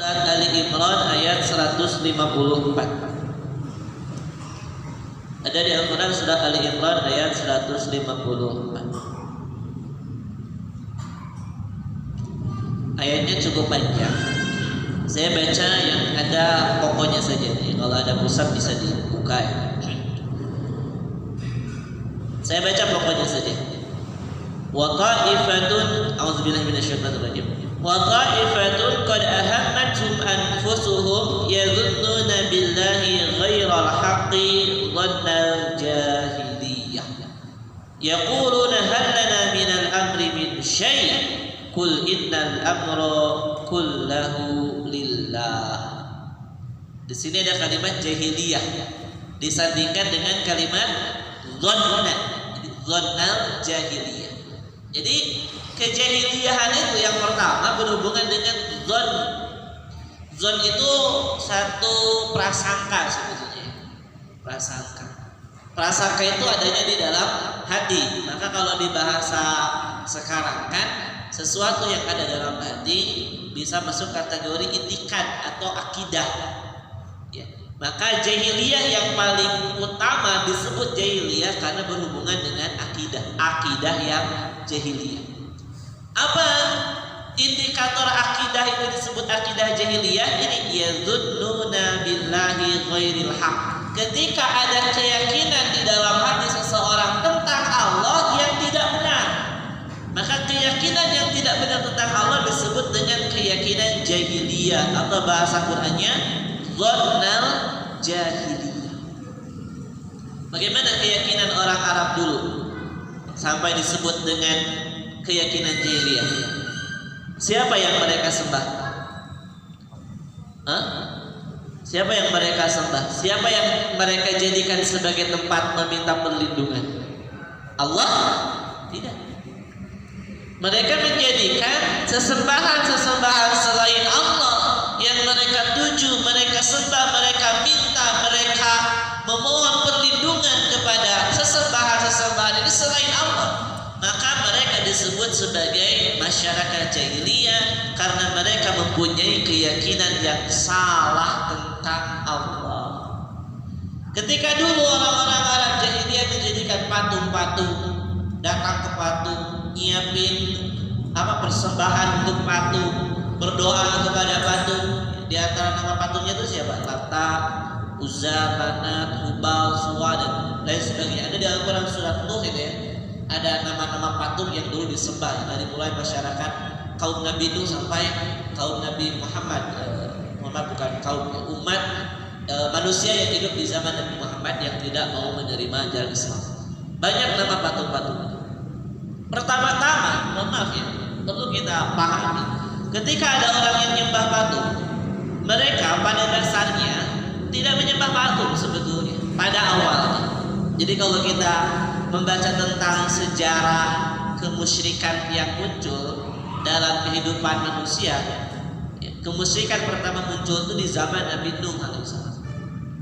surat Ali Imran ayat 154. Ada di Al-Quran surat Ali Imran ayat 154. Ayatnya cukup panjang. Saya baca yang ada pokoknya saja. Kalau ada pusat bisa dibuka ya. Saya baca pokoknya saja. Wa ta'ifatun a'udzubillahi minasyaitonir rajim. Wa ta'ifatun qad ahammathum anfusuhum yadhunnuna billahi ghairal haqqi dhannal jahiliyah. Yaquluna hal lana minal amri min syai'. Qul innal amra kullahu lillah. Di sini ada kalimat jahiliyah disandingkan dengan kalimat dhanna. Dhannal jahiliyah. Jadi kejahiliyahan itu yang pertama berhubungan dengan dhon. Dhon itu satu prasangka sebetulnya. Prasangka itu adanya di dalam hati. Maka kalau di bahasa sekarang kan sesuatu yang ada dalam hati bisa masuk kategori itikad atau akidah. Ya. Maka jahiliyah yang paling utama disebut jahiliyah karena berhubungan dengan akidah yang jahiliyah. Apa indikator akidah itu disebut akidah jahiliyah? Ini yadhunnuna billahi ghairil haq. Ketika ada keyakinan di dalam hati seseorang tentang Allah yang tidak benar, maka keyakinan yang tidak benar tentang Allah disebut dengan keyakinan jahiliyah atau bahasa Qur'annya dhannal jahiliyah. Bagaimana keyakinan orang Arab dulu sampai disebut dengan keyakinan jahiliyah? Siapa yang mereka sembah? Siapa yang mereka sembah? Siapa yang mereka jadikan sebagai tempat meminta perlindungan? Allah? Tidak. Mereka menjadikan sesembahan selain Allah yang mereka tuju, mereka sembah, mereka minta, mereka memohon perlindungan kepada sesembahan ini selain Allah. Maka mereka disebut sebagai masyarakat jahiliyah karena mereka mempunyai keyakinan yang salah tentang Allah. Ketika dulu orang-orang Arab jahiliyah menjadikan patung-patung, datang ke patung, nyiapin persembahan untuk patung, berdoa kepada patung. Di antara nama patungnya itu siapa? Lata, Uzza, Manat, Hubal, Suwa dan lain sebagainya. Ada di Al-Quran surat Nuh itu ya. Ada nama-nama patung yang dulu disembah dari mulai masyarakat kaum Nabi Nuh sampai kaum Nabi Muhammad. Bukan kaum, umat manusia yang hidup di zaman Nabi Muhammad yang tidak mau menerima ajaran Islam. Banyak nama patung-patung. Pertama-tama, mohon maaf ya, perlu kita pahami. Ketika ada orang yang menyembah patung, mereka pada dasarnya tidak menyembah patung sebetulnya pada awalnya. Jadi kalau kita membaca tentang sejarah kemusyrikan yang muncul dalam kehidupan manusia, kemusyrikan pertama muncul itu di zaman Nabi Nuh alaihissalam.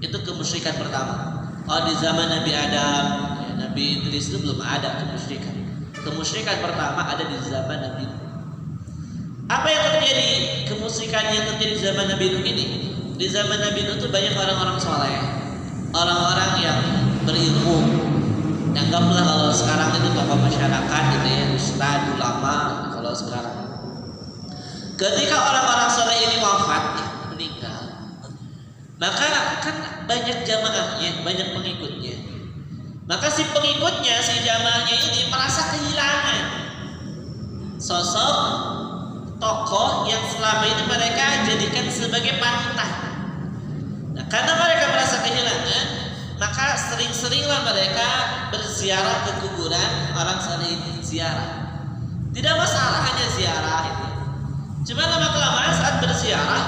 Itu kemusyrikan pertama. Di zaman Nabi Adam, Nabi Idris itu belum ada kemusyrikan. Kemusyrikan pertama ada di zaman Nabi Nuh. Apa yang terjadi? Kemusyrikan yang terjadi di zaman Nabi Nuh ini, di zaman Nabi Nuh itu banyak orang-orang soleh, orang-orang yang berilmu. Anggaplah kalau sekarang itu tokoh masyarakat gitu ya, ustadz, ulama kalau sekarang. Ketika orang-orang soleh ini wafat, meninggal, maka kan banyak jamaahnya, banyak pengikutnya. Maka si pengikutnya, si jamaahnya ini merasa kehilangan sosok tokoh yang selama ini mereka jadikan sebagai panutan. Nah, karena mereka merasa kehilangan, maka sering-seringlah mereka berziarah ke kuburan orang soleh ini. Ziarah tidak masalah, hanya ziarah itu. Cuma lama-kelamaan saat berziarah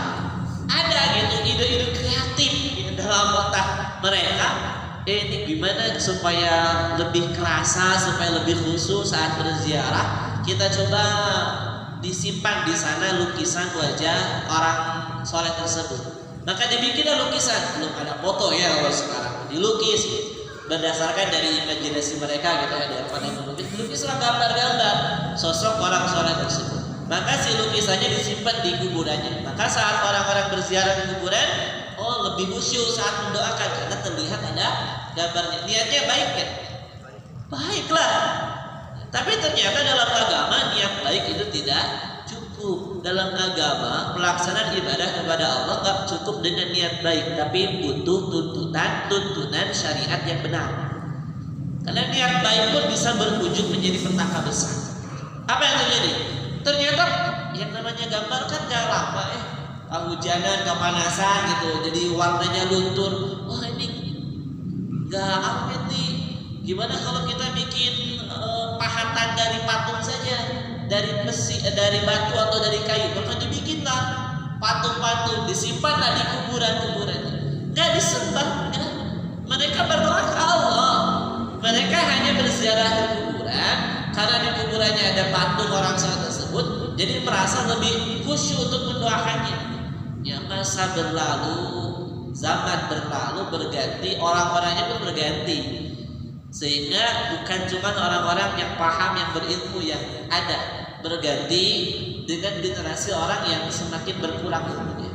ada gitu ide-ide kreatif dalam otak mereka. Ini gimana supaya lebih kerasa, supaya lebih khusyuk saat berziarah? Kita coba disimpan di sana lukisan wajah orang soleh tersebut. Maka dibikinlah lukisan, belum ada foto ya kalau sekarang, dilukis berdasarkan dari imajinasi mereka gitu ya, dari pandang melukislah gambar-gambar sosok orang soleh tersebut. maka si lukisannya disimpan di kuburannya. Maka saat orang-orang berziarah di kuburan, lebih khusyuk saat mendoakan karena terlihat ada gambarnya. Niatnya baik ya? Baiklah. Tapi ternyata dalam agama niat baik itu tidak cukup. Dalam agama pelaksanaan ibadah kepada Allah nggak cukup dengan niat baik, tapi butuh tuntunan syariat yang benar. Karena niat baik pun bisa berujung menjadi petaka besar. Apa yang terjadi? Ternyata yang namanya gambar kan gak lama hujanan, kepanasan gitu, jadi warnanya luntur. Wah ini gak awet nih. Gimana kalau kita bikin pahatan dari patung saja, dari besi, dari batu atau dari kayu? Maka dibikinlah patung-patung, disimpanlah di kuburan-kuburan. Gak disembah, ya. Mereka berdoa ke Allah. Mereka hanya berziarah ke kuburan karena di kuburannya ada patung orang soleh tersebut, jadi merasa lebih khusyuk untuk mendoakannya. Ya masa berlalu, zaman berlalu berganti, orang-orangnya pun berganti, sehingga bukan cuma orang-orang yang paham, yang berilmu yang ada, berganti dengan generasi orang yang semakin berkurang ilmunya.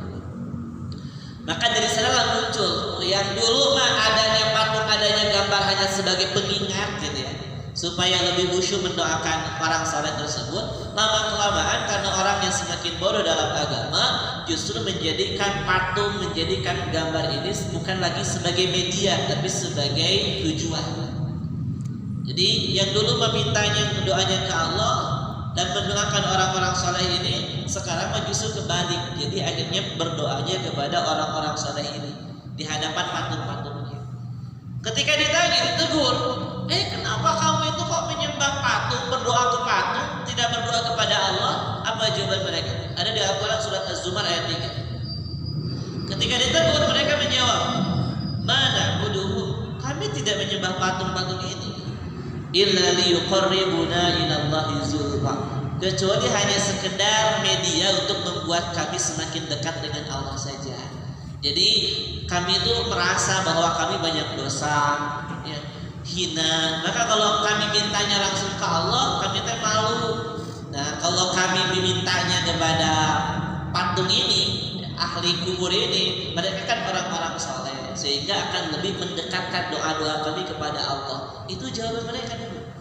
Maka dari sanalah muncul yang dulu mah adanya patung, adanya gambar hanya sebagai pengingat gitu ya, supaya lebih khusyuk mendoakan orang saleh tersebut. Lama kelamaan karena orang yang semakin bodoh dalam agama, justru menjadikan patung, menjadikan gambar ini bukan lagi sebagai media, tapi sebagai tujuan. Jadi yang dulu memintanya doanya ke Allah dan mendoakan orang-orang saleh ini, sekarang justru kebalik. Jadi akhirnya berdoanya kepada orang-orang saleh ini di hadapan patung-patungnya. Ketika ditanya, ditegur, kenapa kamu itu kok menyembah patung, berdoa ke patung, tidak berdoa kepada Allah? Apa jawaban mereka? Ada di Al-Quran surat Az-Zumar ayat 3. Ketika ditegur, mereka menjawab, mana buduhu, kami tidak menyembah patung-patung ini, illa liyuqarribuna ilallahi zulfa, kecuali hanya sekedar media untuk membuat kami semakin dekat dengan Allah saja. Jadi kami itu merasa bahwa kami banyak dosa, ya, hina. Maka kalau kami mintanya langsung ke Allah, kami teh malu. Nah, kalau kami dimintanya kepada patung ini, ahli kubur ini, mereka kan orang-orang saleh, sehingga akan lebih mendekatkan doa-doa kami kepada Allah. Itu jawaban mereka dulu.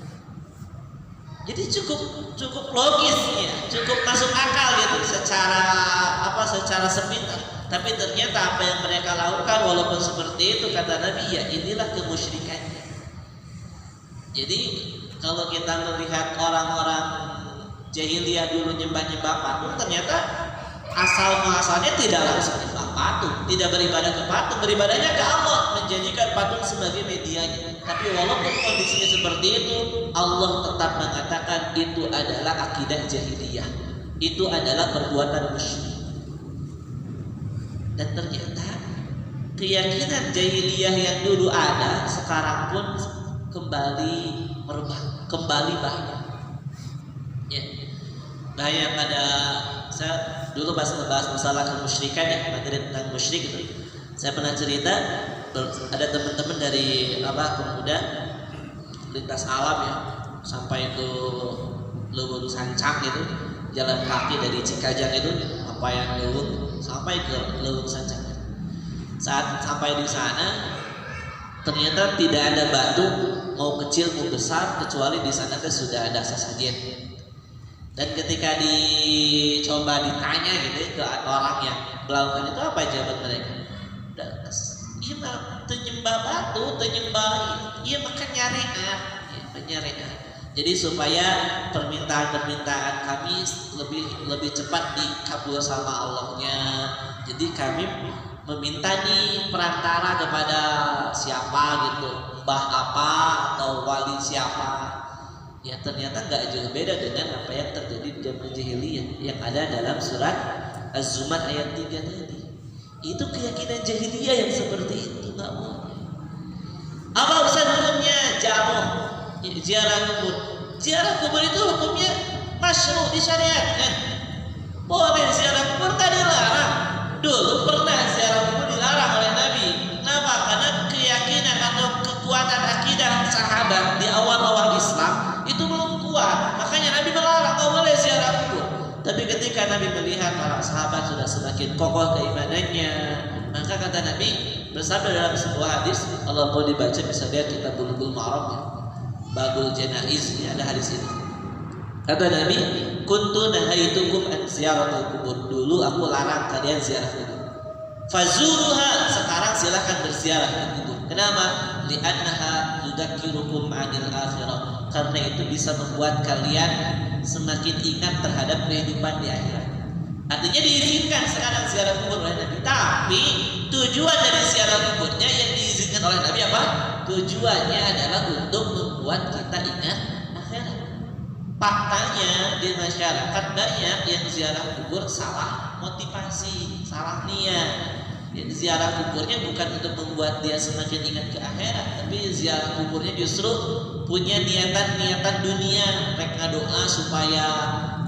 Jadi cukup logis ya, cukup masuk akal gitu secara sepintas. Tapi ternyata apa yang mereka lakukan walaupun seperti itu, kata Nabi, ya inilah kemusyrikannya. Jadi kalau kita melihat orang-orang jahiliyah dulu nyembah-nyembah patung, ternyata asal-muasalnya tidak langsung nyembah patung, tidak beribadah ke patung, beribadahnya ke Allah, menjadikan patung sebagai medianya. Tapi walaupun kondisinya seperti itu, Allah tetap mengatakan itu adalah akidah jahiliyah, itu adalah perbuatan musyrik. Dan ternyata keyakinan jahiliyah yang dulu ada sekarang pun kembali merebak, kembali bahaya. Ya, bahaya pada saya dulu pas ngebahas masalah kemusyrikan ya, materi tentang musyrik itu. Saya pernah cerita ada teman-teman dari pemuda lintas alam ya, sampai ke Leuweung Sancang itu, jalan kaki dari Cikajang itu, yang Leuweung sampai ke Leuweung Sancang. Saat sampai di sana, ternyata tidak ada batu, mau kecil mau besar, kecuali di sana sudah ada sesajen. Dan ketika dicoba ditanya gitu ke orang yang melakukan itu, apa jawaban mereka? Iya mah penyembah batu, penyembah, iya makan nyarean. Jadi supaya permintaan-permintaan kami lebih cepat dikabul sama Allahnya. Jadi kami meminta nih perantara kepada siapa gitu, mbah apa atau wali siapa. Ya ternyata nggak jauh beda dengan apa yang terjadi di zaman jahiliyah yang ada dalam surat Az-Zumar ayat 3 tadi. Itu keyakinan jahiliyah yang seperti itu, nggak boleh. Apa urusan hukumnya? Jamuh, ziarah kubur. Ziarah kubur itu hukumnya masyru', disyariatkan. Boleh ziarah kubur, tadi larang. Dulu pernah ziarah kubur dilarang oleh Nabi. Kenapa? Karena keyakinan atau kekuatan akidah sahabat di awal-awal Islam itu belum kuat. Makanya Nabi melarang, kau boleh ziarah kubur. Tapi ketika Nabi melihat para sahabat sudah semakin kokoh keimanannya, maka kata Nabi bersabda dalam sebuah hadis, Allah mau dibaca bisa lihat kita Bulughul Maram ya, Babul Janaiz ya, ada hadis ini. Kata Nabi, kuntu nahaitukum an ziyaratul kubur. Dulu aku larang kalian ziarah kubur. Fazuruha, sekarang silakan berziarah ke kubur. Kenapa? Li'annaha tudzakirukum 'anil akhirah. Karena itu bisa membuat kalian semakin ingat terhadap kehidupan di akhirat. Artinya diizinkan sekarang ziarah kubur oleh Nabi. Tapi tujuan dari ziarah kuburnya yang diizinkan oleh Nabi apa? Tujuannya adalah untuk membuat kita ingat akhirat. Faktanya di masyarakat banyak yang ziarah kubur salah motivasi, salah niat. Jadi ziarah kuburnya bukan untuk membuat dia semakin ingat ke akhirat, tapi ziarah kuburnya justru punya niatan-niatan dunia. Mereka doa supaya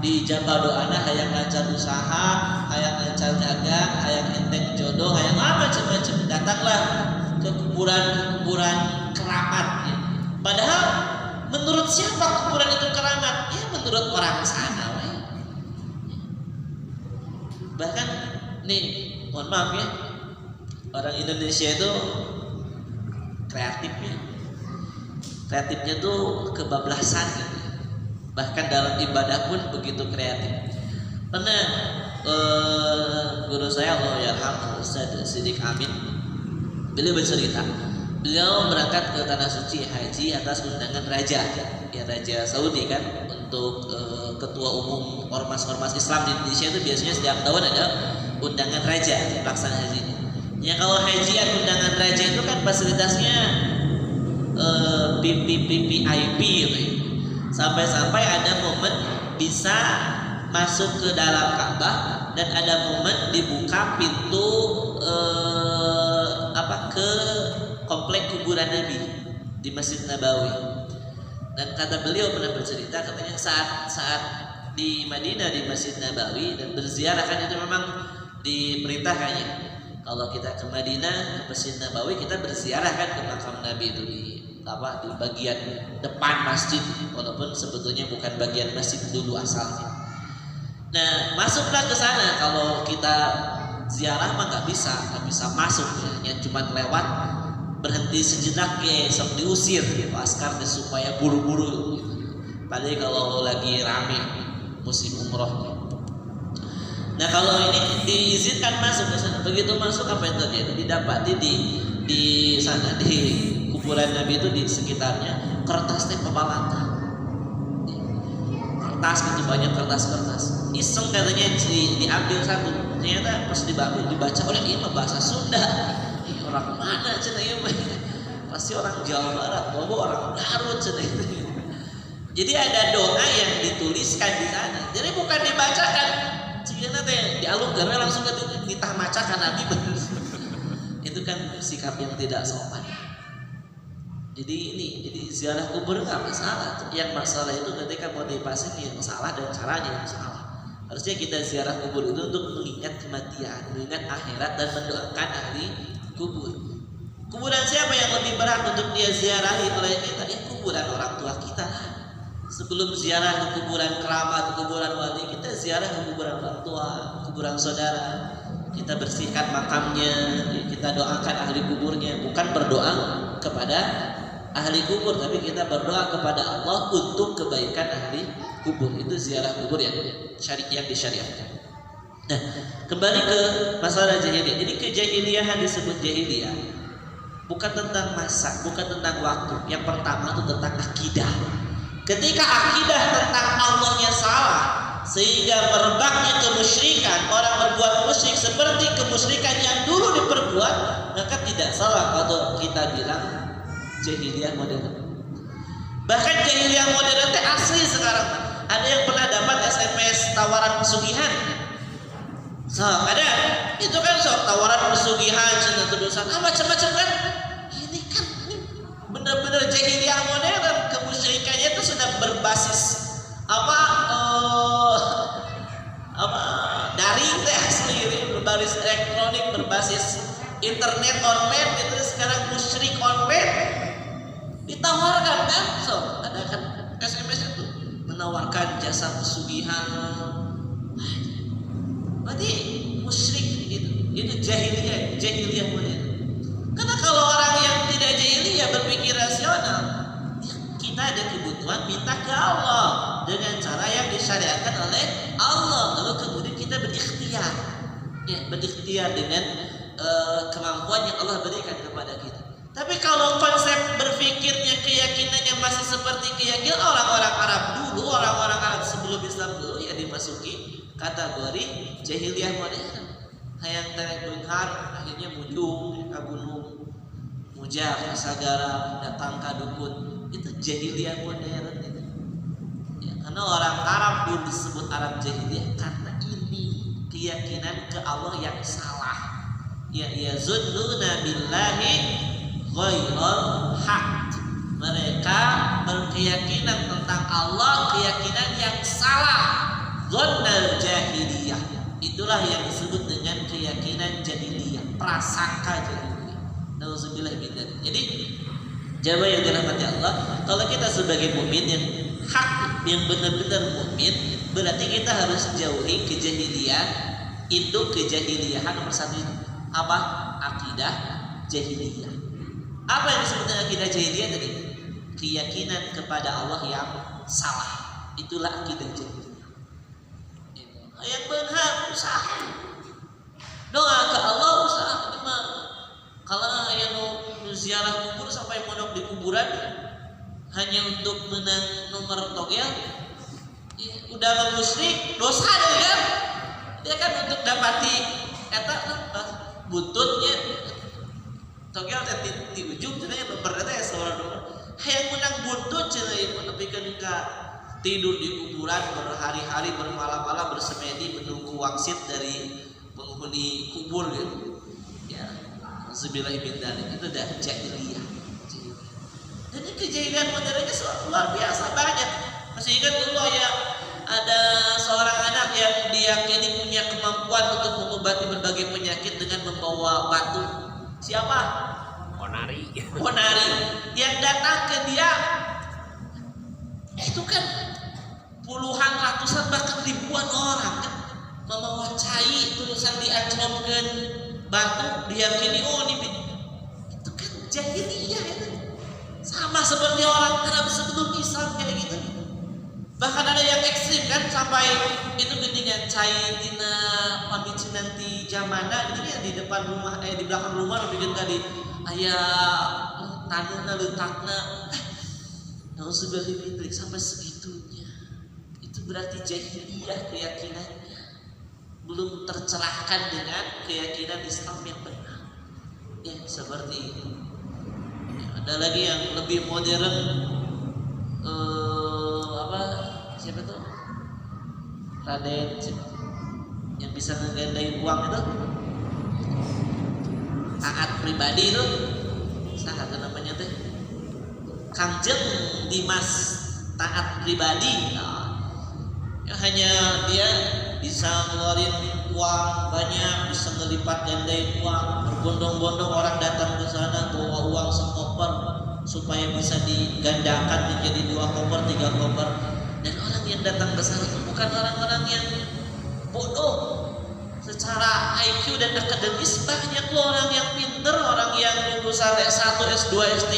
dijabah doana, hayang lancar usaha, hayang lancar dagang, hayang enteng jodoh, hayang macam-macam. Datanglah ke kuburan keramat ya. Padahal menurut siapa kuburan itu keramat? Ya menurut orang sana. Bahkan nih, mohon maaf ya, orang Indonesia itu kreatifnya tuh kebablasan gitu. Bahkan dalam ibadah pun begitu kreatif. Pernah guru saya Allahyarham Ustaz Siddiq Amin, beliau bercerita, beliau berangkat ke tanah suci haji atas undangan raja, ya Raja Saudi kan, untuk ketua umum ormas-ormas Islam di Indonesia itu biasanya setiap tahun ada undangan raja pelaksanaan haji. Ya kalau hajian undangan raja itu kan fasilitasnya VIP gitu ya. Sampai-sampai ada momen bisa masuk ke dalam Ka'bah dan ada momen dibuka pintu ke komplek kuburan Nabi di Masjid Nabawi. Dan kata beliau pernah bercerita, katanya saat di Madinah di Masjid Nabawi dan berziarah kan itu memang diperintahkannya. Kalau kita ke Madinah ke Masjid Nabawi kita berziarah kan ke makam Nabi itu di bagian depan masjid, walaupun sebetulnya bukan bagian masjid dulu asalnya. Nah masuklah ke sana, kalau kita ziarah mah nggak bisa masuk ya, cuma lewat berhenti sejenak ya, sok diusir gitu, askarnya supaya buru-buru gitu. Padahal kalau lagi rame musim umrohnya. Nah kalau ini diizinkan masuk ke sana, begitu masuk apa yang terjadi? Didapati di sana di kuburan Nabi itu di sekitarnya kertas teh pemalangka, kertas gitu, banyak kertas. Iseng katanya diambil satu, ternyata pas dibaca oleh ini bahasa Sunda. Orang mana cina ya? Pasti orang Jawa Barat, orang Garut cina itu. Jadi ada doa yang dituliskan di sana. Jadi bukan dibacakan, cina teh dialungkan langsung ditah macakan Nabi. Itu kan sikap yang tidak sopan. Jadi ziarah kubur nggak masalah. Yang masalah itu ketika motivasi yang salah dan caranya yang salah. Harusnya kita ziarah kubur itu untuk mengingat kematian, mengingat akhirat dan mendoakan ahli kubur. Kuburan siapa yang lebih berat untuk dia ziarahi oleh kita? Ya kuburan orang tua kita. Sebelum ziarah ke kuburan keramat, kuburan wali, kita ziarah ke kuburan orang tua, kuburan saudara. Kita bersihkan makamnya, kita doakan ahli kuburnya, bukan berdoa kepada ahli kubur, tapi kita berdoa kepada Allah untuk kebaikan ahli kubur. Itu ziarah kubur yang disyariatkan. Nah, kembali ke masalah jahiliyah. Jadi kejahiliahan disebut jahiliyah bukan tentang masa, bukan tentang waktu. Yang pertama itu tentang akidah. Ketika akidah tentang Allahnya salah, sehingga merebaknya kemusyrikan, orang berbuat musyrik seperti kemusyrikan yang dulu diperbuat, maka tidak salah kalau kita bilang jahiliyah modern. Bahkan jahiliyah modern itu asli sekarang. Ada yang pernah dapat SMS tawaran pesugihan? So, ada. Itu kan tawaran pesugihan, terusan, macam-macam kan. Ini kan benar-benar jahiliyah modern. Kemusyrikannya itu sudah berbasis daring teh asli, berbasis elektronik, berbasis internet online gitu. Sekarang musyrik online ditawarkan kan, ada kan SMS itu menawarkan jasa pesugihan. berarti musyrik gitu. Itu jahiliyah modern. Karena kalau orang yang tidak jahiliyah berpikir rasional, ya kita ada kebutuhan minta ke Allah dengan cara yang disyariatkan oleh Allah. Lalu kemudian kita berikhtiar, ya berikhtiar dengan kemampuan yang Allah berikan kepada kita. Tapi kalau konsep berpikirnya, keyakinannya masih seperti keyakinan orang-orang Arab dulu, orang-orang Arab sebelum Islam dulu, ya dimasuki kategori jahiliyah modern. Hayang tarik benghar, akhirnya mujung ke gunung, mujak ke sagara, datang ke dukun, itu jahiliyah modern itu. Ya, karena orang Arab dulu disebut Arab jahiliyah karena ini keyakinan ke Allah yang salah. Ya yazunnuna billahi ghairal haq. Mereka berkeyakinan tentang Allah keyakinan yang salah. Dhannal jahiliyah. Itulah yang disebut dengan keyakinan jahiliyah, prasangka jahiliyah. Nauzubillah min dzalik. Jadi jamaah yang dirahmati Allah, kalau kita sebagai mukmin yang hak, yang benar-benar mukmin, berarti kita harus jauhi kejahilian. Itu kejahiliahan nomor satu itu apa? Akidah jahiliyah. Apa yang disebut dengan akidah jahiliyah tadi? Keyakinan kepada Allah yang salah. Itulah akidah jahiliyah. Yang benar usaha, doa ke Allah usaha. Cuma kalau yang ziarah kubur sampai mondok di kuburan hanya untuk menang nomor togel, ya, udah musyrik, dosa deh kan? Dia kan untuk dapati eta buntutnya togel di ujung cenanya nomor eta ya seorang nomor. Hayang menang buntut cenah menepikeun ka tidur di kuburan berhari-hari bermalam-malam bersemedi menunggu wangsit dari penghuni kubur gitu. Ya, auzubillah min dzalik. Itu dah jahiliyah. Jadi kejahilian modernnya luar biasa banyak. Masih ingat dulu ya ada seorang anak yang diyakini punya kemampuan untuk mengobati berbagai penyakit dengan membawa batu. Siapa? Ponari. Yang datang ke dia itu kan puluhan, ratusan, bahkan ribuan orang kan membawa cai terusan diaclomkan batu, diyakini oh ini itu kan jahiliyah itu. Sama seperti orang Arab sebelum Islam kayak gitu. Bahkan ada yang ekstrim kan sampai itu geningan cai tina pamicin nanti zamana ini ya di depan rumah di belakang rumah bikin tadi aya tanahna letakna. Nauzubillah sampai segitunya. Itu berarti jahiliyah keyakinannya belum tercerahkan dengan keyakinan Islam yang benar. Ya seperti itu. Ya, ada lagi yang lebih modern, siapa tuh? Raden yang bisa ngegandain uang itu, taat pribadi itu, sangat namanya teh. Kangjeng Dimas taat pribadi, ya, hanya dia bisa ngeluarin uang banyak, bisa ngelipat gandain uang, berbondong-bondong orang datang ke sana bawa uang sekoper supaya bisa digandakan menjadi 2 koper, 3 koper. Dan orang yang datang ke sana itu bukan orang-orang yang bodoh. Secara IQ dan akademis banyak loh orang yang pinter, orang yang lulusan S1, S2, S3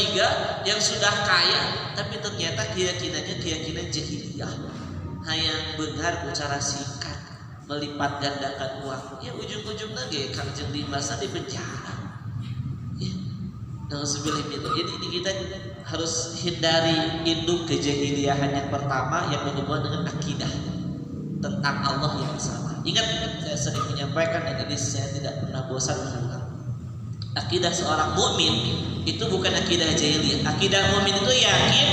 yang sudah kaya, tapi ternyata keyakinannya keyakinan jahiliyah. Hayang beunghar secara singkat melipat gandakan uang. Ya ujung-ujungnya ge Kangjeng Dimas di penjara. Ya. Nauzubillah min dzalik. Jadi ini kita harus hindari induk kejahiliahan yang pertama yang berhubungan dengan akidah tentang Allah yang sama. Ingat, saya sering menyampaikan dan ini saya tidak pernah bosan mengulang. Akidah seorang mukmin itu bukan akidah jahiliyah. Akidah mukmin itu yakin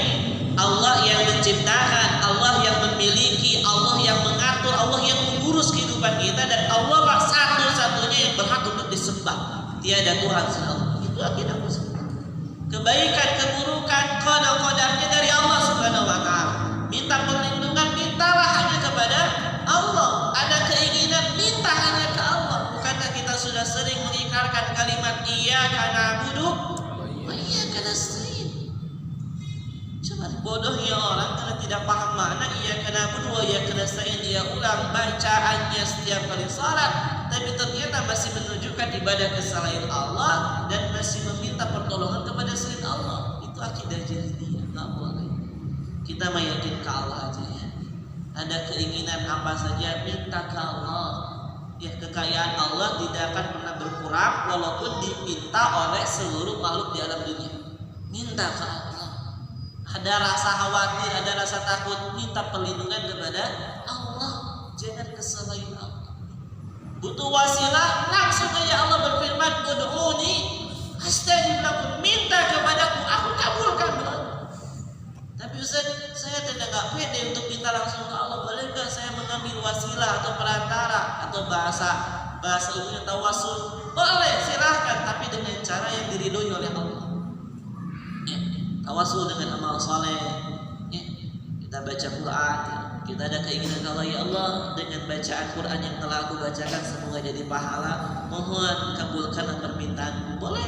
Allah yang menciptakan, Allah yang memiliki, Allah yang mengatur, Allah yang mengurus kehidupan kita, dan Allah lah satu-satunya yang berhak untuk disembah. Tiada Tuhan selain Allah. Itu akidah muslim. Kebaikan, keburukan, qada-qadarnya dari Allah Subhanahu wa taala. Minta perlindungan, mintalah hanya kepada Allah. Ada keinginan, minta hanya ke Allah. Bukankah kita sudah sering mengikrarkan kalimat iyyaka na'budu wa iyyaka nasta'in? Coba bodohnya orang karena tidak paham makna iyyaka na'budu wa iyyaka nasta'in, dia ulang bacaannya setiap kali salat, tapi ternyata masih menunjukkan ibadah ke selain Allah dan masih meminta pertolongan kepada selain Allah, itu akidah jahiliyah. Nggak boleh. Kita meyakinkan ke Allah aja ya. Ada keinginan apa saja minta ke Allah. Ya, kekayaan Allah tidak akan pernah berkurang walaupun diminta oleh seluruh makhluk di alam dunia. Minta ke Allah. Ada rasa khawatir, ada rasa takut, minta perlindungan kepada Allah, jangan ke selain Allah. Butuh wasilah, langsung aja Allah berfirman, ud'uni astajib lakum, minta kepadaku, aku kabulkan. Tapi Ustaz, saya tidak pede untuk minta langsung ke Allah. Boleh nggak saya mengambil wasilah atau perantara atau bahasa umumnya tawassul? Boleh, silahkan, tapi dengan cara yang diridhoi oleh Allah. Ya, tawassul dengan amal saleh. Ya, kita baca Quran, ya. Kita ada keinginan kalau ya Allah dengan bacaan Quran yang telah aku bacakan semoga jadi pahala. Mohon kabulkan permintaan. Boleh.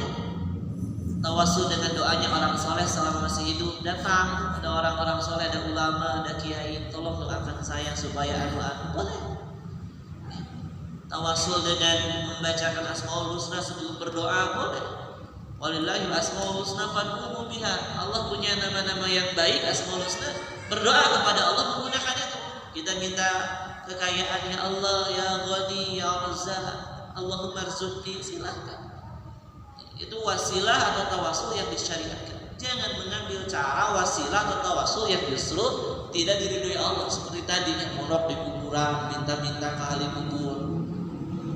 Tawassul dengan doanya orang soleh selama masih hidup. Datang ada orang-orang soleh, ada ulama, ada kiai, tolong doakan saya supaya anu. Boleh. Tawassul dengan membacakan Asmaul Husna sebelum berdoa. Boleh. Walillahil asmaul husna fad'uhu biha. Allah punya nama-nama yang baik, Asmaul Husna. Berdoa kepada Allah menggunakan itu. Kita minta kekayaan ya Allah, ya Ghani, ya Razzaq, Allahumma rzuqni, silahkan. Itu wasilah atau tawasul yang disyariatkan. Jangan mengambil cara wasilah atau tawasul yang justru tidak diridhoi Allah, seperti tadi yang mondok di kuburan, minta-minta ke ahli kubur.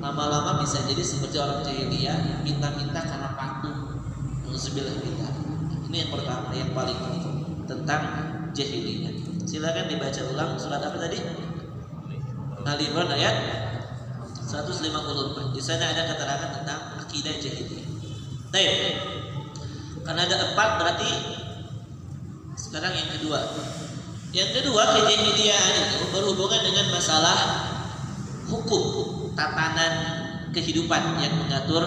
Lama-lama bisa jadi seperti orang jahiliyah, minta-minta karena patuh. Nauzubillah minta. Ini yang pertama, yang paling penting tentang jahiliyah. Silakan dibaca ulang surat apa tadi? Ali Imran ayat 154. Di sana ada keterangan tentang akidah jahiliyah. Baik. Karena ada 4 berarti sekarang yang kedua. Yang kedua, kejahiliaan itu berhubungan dengan masalah hukum, tatanan kehidupan yang mengatur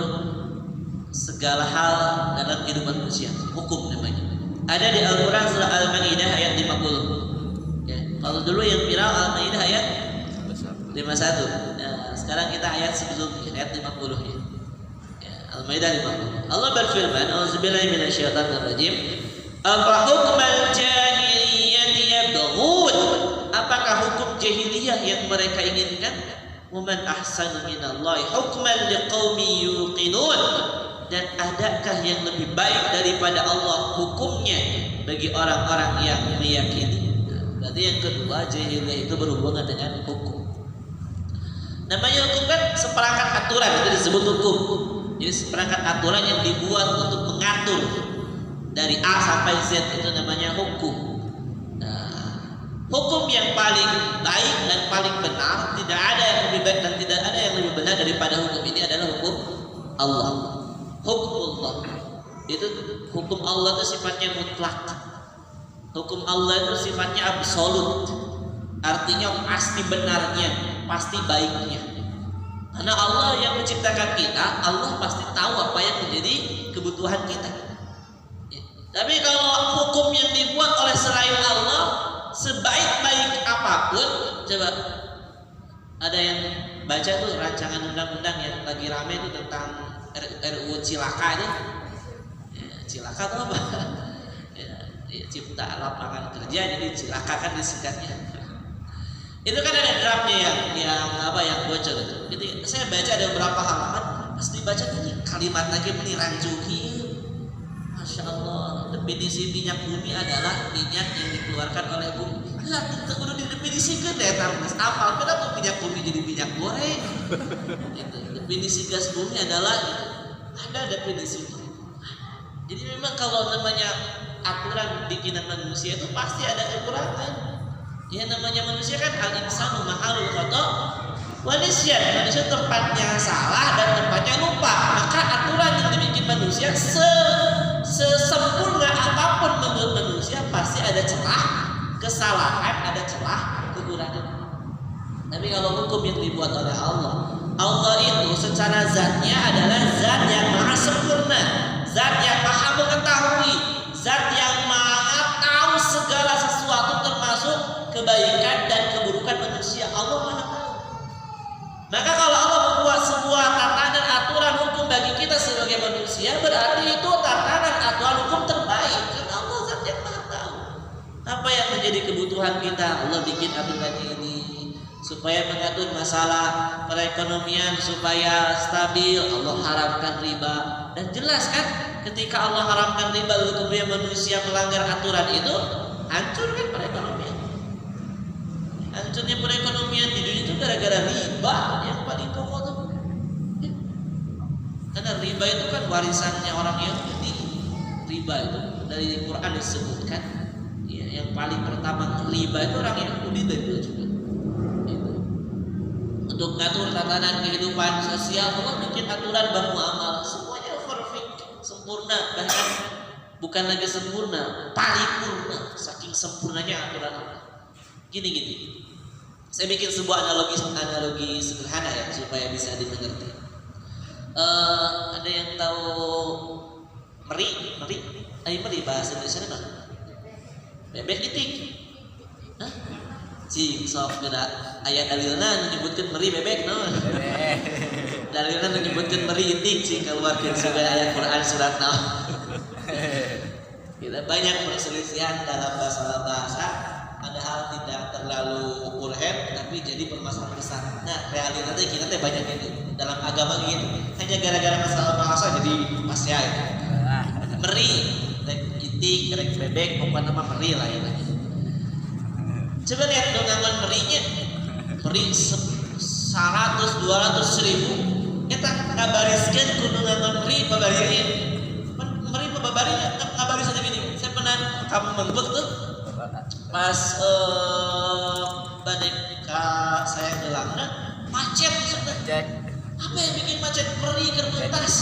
segala hal dalam kehidupan manusia. Hukum namanya. Ada di Al-Quran surah Al-Maidah ayat 50. Ya, kalau dulu yang viral Al-Maidah ayat 51. Nah, sekarang kita ayat sebelumnya ayat 50 ya. Al-Maidah 50. Allah berfirman, "A'udzubillahi minasyaitonir rajim. Afa hukmal jahiliyyati yabghun?" Apakah hukum jahiliyah yang mereka inginkan? Wa man ahsanu minallahi hukman liqaumin yuqinun. Dan adakah yang lebih baik daripada Allah hukumnya bagi orang-orang yang meyakini? Berarti yang kedua, jahiliyah itu berhubungan dengan hukum. Namanya hukum kan seperangkat aturan, itu disebut hukum. Jadi seperangkat aturan yang dibuat untuk mengatur dari A sampai Z, itu namanya hukum. Nah, hukum yang paling baik dan paling benar, tidak ada yang lebih baik dan tidak ada yang lebih benar daripada hukum ini adalah hukum Allah. Hukum Allah itu, hukum Allah itu sifatnya mutlak. Hukum Allah itu sifatnya absolut. Artinya pasti benarnya, pasti baiknya. Karena Allah yang menciptakan kita, Allah pasti tahu apa yang menjadi kebutuhan kita. Ya. Tapi kalau hukum yang dibuat oleh selain Allah, sebaik-baik apapun, coba ada yang baca tuh rancangan undang-undang yang lagi rame itu tentang RUU Cilaka itu. Ya, Cilaka itu apa? Ya, cipta lapangan kerja, jadi Cilaka kan disingkatnya. Itu kan ada draftnya yang bocor itu. Jadi saya baca ada beberapa halaman, pas dibaca ini kalimat lagi ini rancuki. Masya Allah, definisi minyak bumi adalah minyak yang dikeluarkan oleh bumi. Lah, tentu udah didefinisikan deh, mas apal kenapa minyak bumi jadi minyak goreng? Itu definisi gas bumi adalah ada definisinya. Jadi memang kalau namanya aturan bikinan manusia itu pasti ada kekurangan. Ya namanya manusia kan al-insanu mahalul khata wa nisyan. Manusia tempatnya salah dan tempatnya lupa. Maka aturan yang dibikin manusia sesempurna apapun menurut manusia pasti ada celah kesalahan, ada celah kekurangan. Tapi kalau hukum yang dibuat oleh Allah, Allah itu secara zatnya adalah zat yang maha sempurna, zat yang maha mengetahui, zat yang maha tahu segala sesuatu termasuk manusia, Allah Maha tahu. Maka kalau Allah membuat sebuah tatanan aturan hukum bagi kita sebagai manusia, berarti itu tatanan aturan hukum terbaik. Karena Allah zat yang Maha tahu apa yang menjadi kebutuhan kita. Allah bikin aturan ini supaya mengatur masalah perekonomian supaya stabil. Allah haramkan riba, dan jelas kan ketika Allah haramkan riba lalu kemudian manusia melanggar aturan itu, hancur kan perekonomian. Hancurnya perekonomian di dunia itu gara-gara riba yang paling pokok tuh. Karena riba itu kan warisannya orang Yahudi. Riba itu dari Quran disebutkan ya, yang paling pertama riba itu orang Yahudi dari dulu juga. Untuk ngatur tatanan kehidupan sosial, Allah bikin aturan baku amal, semuanya perfect, sempurna, bahkan bukan lagi sempurna, paripurna, saking sempurnanya aturan Allah. Gini, saya bikin sebuah analogi sederhana ya supaya bisa dimengerti. Ada yang tahu meri? Meri bahasa Indonesia apa? Bebek itik. Hah? Cing sok gerak ayat dalilna menyebutkan meri bebek naon. Dalilna menyebutkan meri itik cing keluarkeun supaya ayat Quran surat naon. Kita banyak perselisihan dalam bahasa padahal tidak terlalu urgen tapi jadi permasalahan besar. Nah, realitasnya kita teh banyak itu dalam agama gitu. Hanya gara-gara masalah bahasa jadi masya itu. Meri, itik, rek bebek, pokoknya nama meri lah ya. Coba lihat dongangan merinya, meri 100, 200 ribu. Kita ngabariskan kudungangan meri pabarinya. Meri pabarinya ngabaris aja gini. Saya pernah kamu membut tuh pas badai saya gelangna macet sudah. Apa yang bikin macet? Meri kertas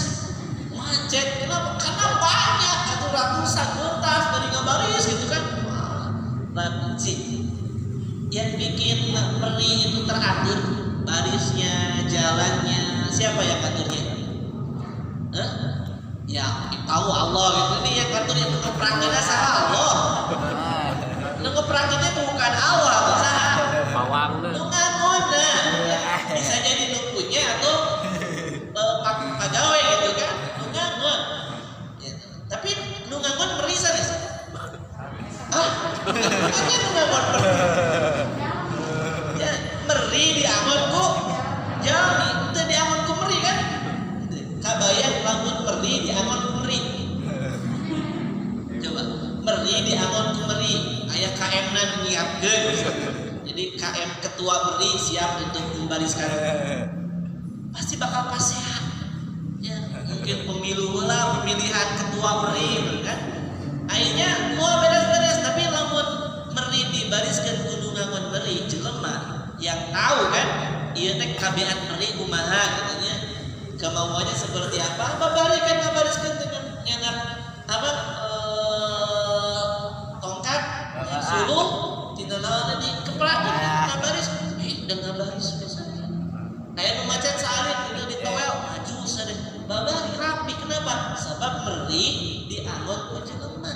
macet. Kenapa? Karena banyak atau ratusan kertas dari ngabaris gitu kan. Nah, yang bikin meri itu teratur barisnya, jalannya, siapa yang aturnya? Ya tahu Allah gitu. Ini yang atur itu keperangannya sama Allah. Keperangannya bukan Allah, usaha. Bawang Lu ngangona. Bisa jadi lu punya atau pegawai gitu kan? Lu ngangon. Ya, tapi lu ngangon meri sana. Makanya lu ngangon meri. Ya, meri diangonku jami, itu diangonku meri kan? Kabayang lamun meri diangonku meri. Coba, meri diangonku meri. Aya KM-na nyiapkeun. Jadi KM ketua meri siap untuk membariskan. Pasti bakal pasehan. Ya, mungkin pemilihan ketua meri kan. Akhirnya mau beres-beres tapi lamun meri dibariskan kudu ngangon meri jelema yang tahu kan ieu teh kabean meri kumaha katanya. Kemauannya seperti apa? Babarikan ngabariskeun dengan nyanak apa tongkat suluh tina naon di keperangan ngabaris dan ngabaris biasanya. Aya nu macet saarit itu ditowel maju sadeh. Babari rapi kenapa? Sebab meri diangon ku jelema.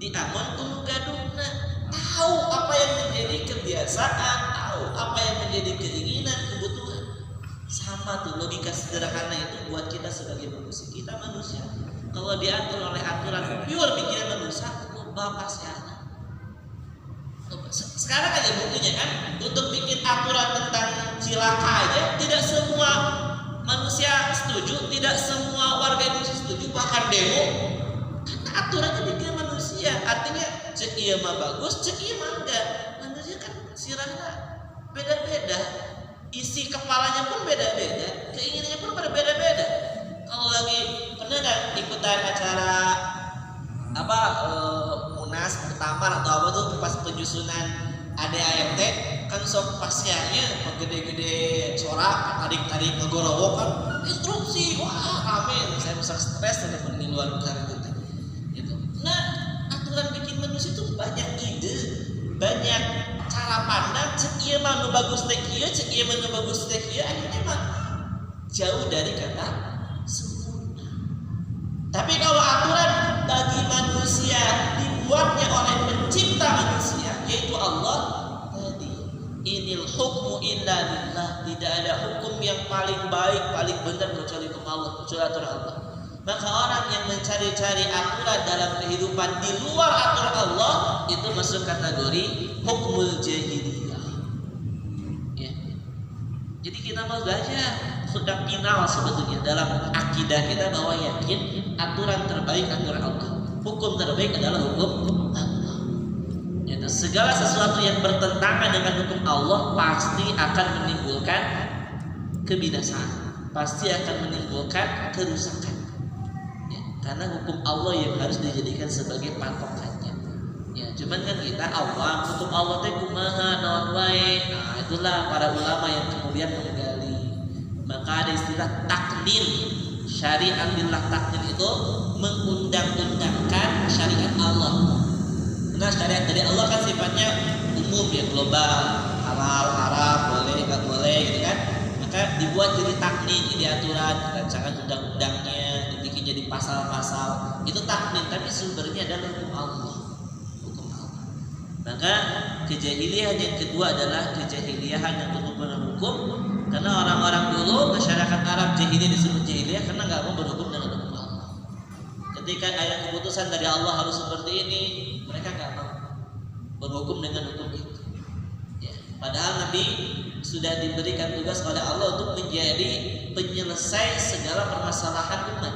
Diangon ku gadungna. Tahu apa yang menjadi kebiasaan, tahu apa yang menjadi keinginan, kebutuhan. Sama tuh logika sederhana itu buat kita sebagai manusia. Kita manusia kalau diatur oleh aturan pure pikiran manusia, bapak sehat. Sekarang aja buktinya kan, untuk bikin aturan tentang cilaka aja tidak semua manusia setuju, tidak semua warga Indonesia setuju, bahkan demo. Karena aturannya bikin manusia, artinya cek iya mah bagus, cek iya mah enggak. Manusia kan sirahnya beda-beda, isi kepalanya pun beda-beda, keinginannya pun berbeda-beda. Kalau lagi pernah nggak ikutan acara apa munas muktamar atau apa tuh pas penyusunan ADART kan sok pasiennya gede-gede sorak tarik-tarik ngegorowok kan instruksi wah amin saya bisa stres dan di luar itu gitu. Nah aturan bikin manusia itu banyak ide banyak cara pandang cek ieu mah nu bagus teh kieu cek ieu mah nu bagus teh kieu akhirnya mah jauh dari kata sempurna. Tapi kalau aturan bagi manusia dibuatnya oleh pencipta manusia yaitu Allah tadi inil paling baik, paling benar kecuali hukum Allah, kecuali aturan Allah. Maka orang yang mencari-cari aturan dalam kehidupan di luar aturan Allah itu masuk kategori hukmul jahiliyah. Ya. Jadi kita mau belajar sudah final sebetulnya dalam akidah kita bahwa yakin aturan terbaik aturan Allah. Hukum terbaik adalah hukum Allah. Ya, segala sesuatu yang bertentangan dengan hukum Allah pasti akan menimbulkan kebinasaan, pasti akan menimbulkan kerusakan. Ya, karena hukum Allah yang harus dijadikan sebagai patokannya. Ya, cuman kan kita awam hukum Allah teh kumaha naon wae. Nah, itulah para ulama yang kemudian menggali. Maka ada istilah takdir. Syariat billah takdir itu mengundang-undangkan syariat Allah. Karena syariat dari Allah kan sifatnya umum ya, global, halal, haram, boleh, nggak boleh gitu kan. Maka dibuat jadi takdir, jadi aturan, rancangan undang-undangnya, dibikin jadi pasal-pasal. Itu takdir, tapi sumbernya adalah hukum Allah. Hukum Allah. Maka kejahiliahan yang kedua adalah kejahiliahan yang berhubungan dengan hukum. Karena orang-orang dulu masyarakat Arab jahiliyah disebut jahiliyah karena nggak mau berhukum dengan hukum Allah. Ketika ada keputusan dari Allah harus seperti ini, mereka nggak mau berhukum dengan hukum itu. Ya. Padahal Nabi sudah diberikan tugas oleh Allah untuk menjadi penyelesai segala permasalahan umat.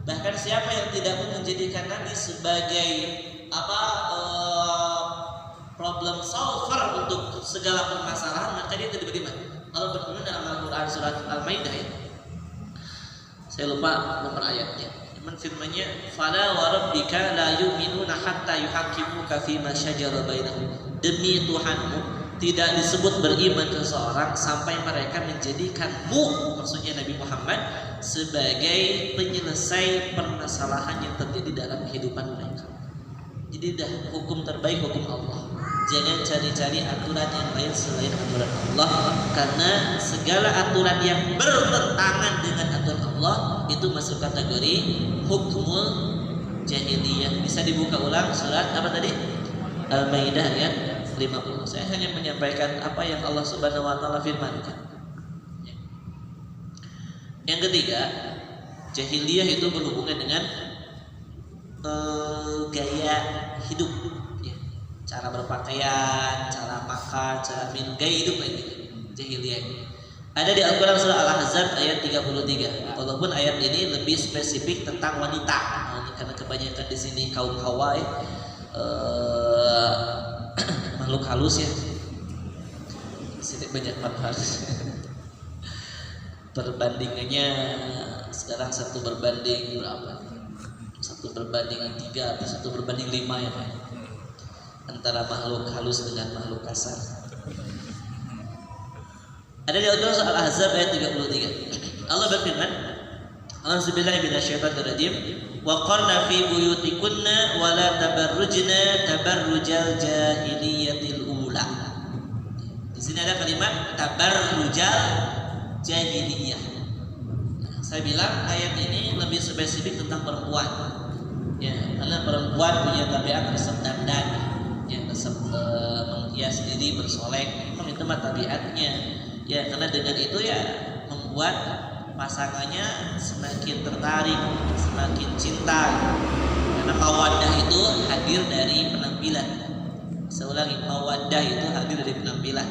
Bahkan siapa yang tidak mau menjadikan Nabi sebagai problem solver untuk segala permasalahan, maka dia tidak beriman. Allah berfirman dalam Al-Quran surat Al-Maidah ya. Saya lupa nomor ayatnya. Cuman firman-Nya, "Fala wa rabbika la yu'minuna hatta yuhaqqimuka fima syajara bainahum." Demi Tuhanmu tidak disebut beriman seseorang sampai mereka menjadikanmu, maksudnya Nabi Muhammad, sebagai penyelesai permasalahan yang terjadi dalam kehidupan mereka. Jadi dah hukum terbaik hukum Allah. Jangan cari-cari aturan yang lain selain aturan Allah, karena segala aturan yang bertentangan dengan aturan Allah itu masuk kategori hukmul jahiliyah. Bisa dibuka ulang surat apa tadi? Al-Maidah ayat 50. Saya hanya menyampaikan apa yang Allah Subhanahu wa taala firmankan. Yang ketiga, jahiliyah itu berhubungan dengan gaya hidup. Cara berpakaian, cara makan, cara minum, gaya hidup ini jahiliyah. Ada di Al-Quran surah Al-Ahzab ayat 33. Walaupun ayat ini lebih spesifik tentang wanita, karena kebanyakan di sini kaum Hawa makhluk halus ya. Di sini banyak makhluk halus. Perbandingannya sekarang 1 berbanding berapa? 1 berbanding 3 atau 1 berbanding 5 ya Pak? Antara makhluk halus dengan makhluk kasar. Ada di Al-Quran surah Al-Ahzab ayat 33. Allah berfirman, "A'udzubillahi minasyaitonir rajim. Wa qarna fi buyutikunna wa la tabarrujna tabarrujal jahiliyatil ula." Di sini ada kalimat tabarrujal jahiliyah. Saya bilang ayat ini lebih spesifik tentang perempuan. Ya, karena perempuan punya tabiat resep dandan. Ya, menghias diri, bersolek, memang itu mah tabiatnya. Ya, karena dengan itu ya membuat pasangannya semakin tertarik, semakin cinta. Karena mawaddah itu hadir dari penampilan. Saya ulangi, mawaddah itu hadir dari penampilan.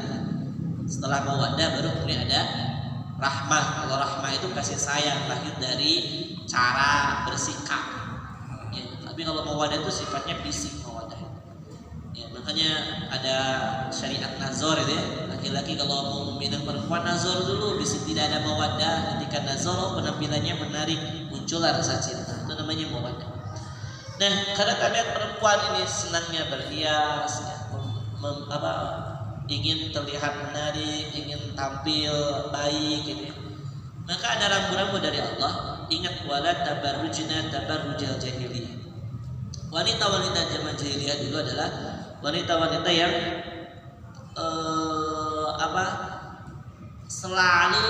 Setelah mawaddah baru kemudian ada rahmah. Kalau rahmah itu kasih sayang, lahir dari cara bersikap. Ya, tapi kalau mawaddah itu sifatnya fisik mawaddah. Ya, makanya ada syariat nazar itu ya. Laki-laki kalau mau meminang perempuan nazar dulu, bisa tidak ada mawaddah. Ketika nazar penampilannya menarik, muncullah rasa cinta. Itu namanya mawaddah. Nah, karena tabiat perempuan ini senangnya berhias, ingin terlihat menarik, ingin tampil baik gitu. Maka ada rambu-rambu dari Allah. Ingat, wala tabarrujna tabarrujal jahiliyah. Wanita-wanita zaman jahiliyah dulu adalah wanita-wanita yang selalu